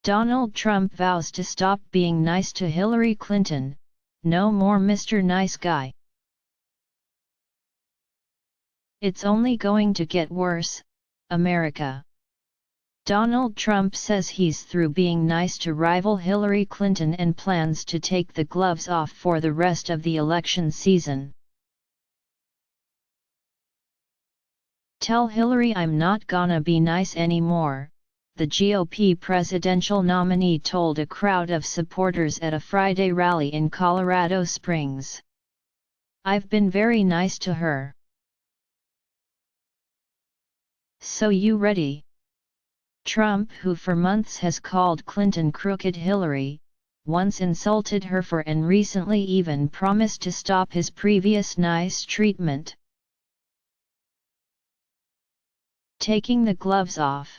Donald Trump vows to stop being nice to Hillary Clinton, no more Mr. Nice Guy. It's only going to get worse, America. Donald Trump says he's through being nice to rival Hillary Clinton and plans to take the gloves off for the rest of the election season. "Tell Hillary I'm not gonna be nice anymore," the GOP presidential nominee told a crowd of supporters at a Friday rally in Colorado Springs. "I've been very nice to her. So you ready?" Trump, who for months has called Clinton crooked Hillary, once insulted her for and recently even promised to stop his previous nice treatment. Taking the gloves off.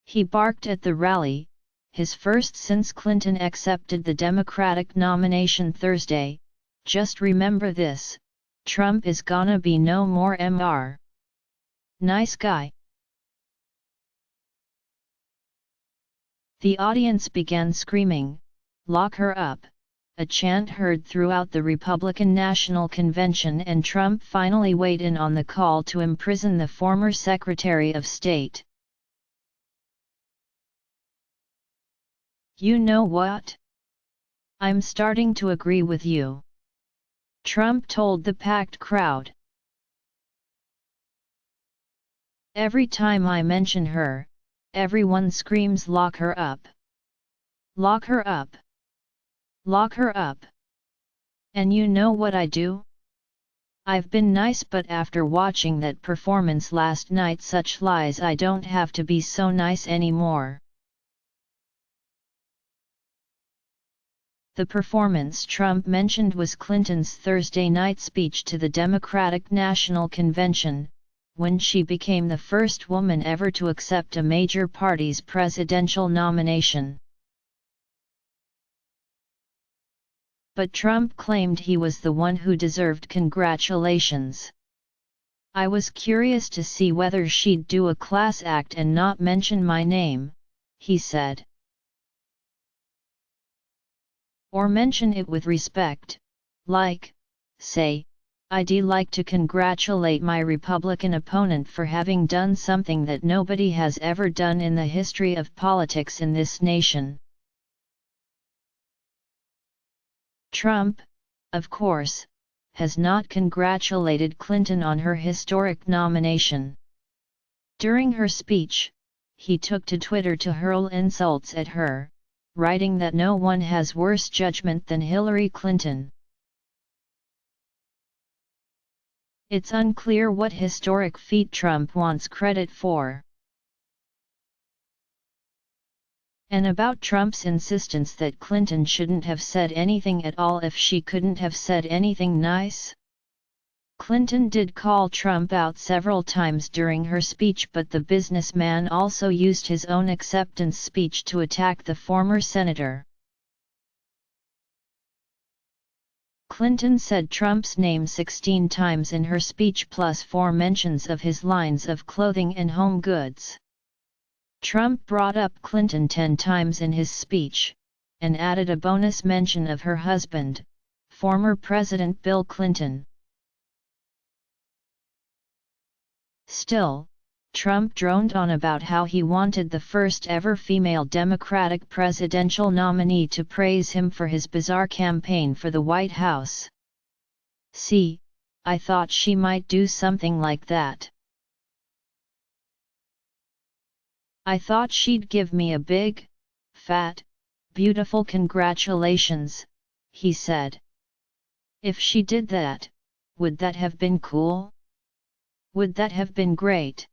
He barked at the rally, his first since Clinton accepted the Democratic nomination Thursday. "Just remember this, Trump is gonna be no more Mr. Nice Guy." The audience began screaming, "Lock her up," a chant heard throughout the Republican National Convention, and Trump finally weighed in on the call to imprison the former Secretary of State. "You know what? I'm starting to agree with you," Trump told the packed crowd. "Every time I mention her, everyone screams 'Lock her up! Lock her up! Lock her up!' And you know what I do? I've been nice, but after watching that performance last night, such lies, I don't have to be so nice anymore." The performance Trump mentioned was Clinton's Thursday night speech to the Democratic National Convention, when she became the first woman ever to accept a major party's presidential nomination. But Trump claimed he was the one who deserved congratulations. "I was curious to see whether she'd do a class act and not mention my name," he said. "Or mention it with respect, like, say, I'd like to congratulate my Republican opponent for having done something that nobody has ever done in the history of politics in this nation." Trump, of course, has not congratulated Clinton on her historic nomination. During her speech, he took to Twitter to hurl insults at her, writing that no one has worse judgment than Hillary Clinton. It's unclear what historic feat Trump wants credit for. And about Trump's insistence that Clinton shouldn't have said anything at all if she couldn't have said anything nice? Clinton did call Trump out several times during her speech, but the businessman also used his own acceptance speech to attack the former senator. Clinton said Trump's name 16 times in her speech, plus 4 mentions of his lines of clothing and home goods. Trump brought up Clinton 10 times in his speech, and added a bonus mention of her husband, former President Bill Clinton. Still, Trump droned on about how he wanted the first ever female Democratic presidential nominee to praise him for his bizarre campaign for the White House. "See, I thought she might do something like that. I thought she'd give me a big, fat, beautiful congratulations," he said. "If she did that, would that have been cool? Would that have been great?"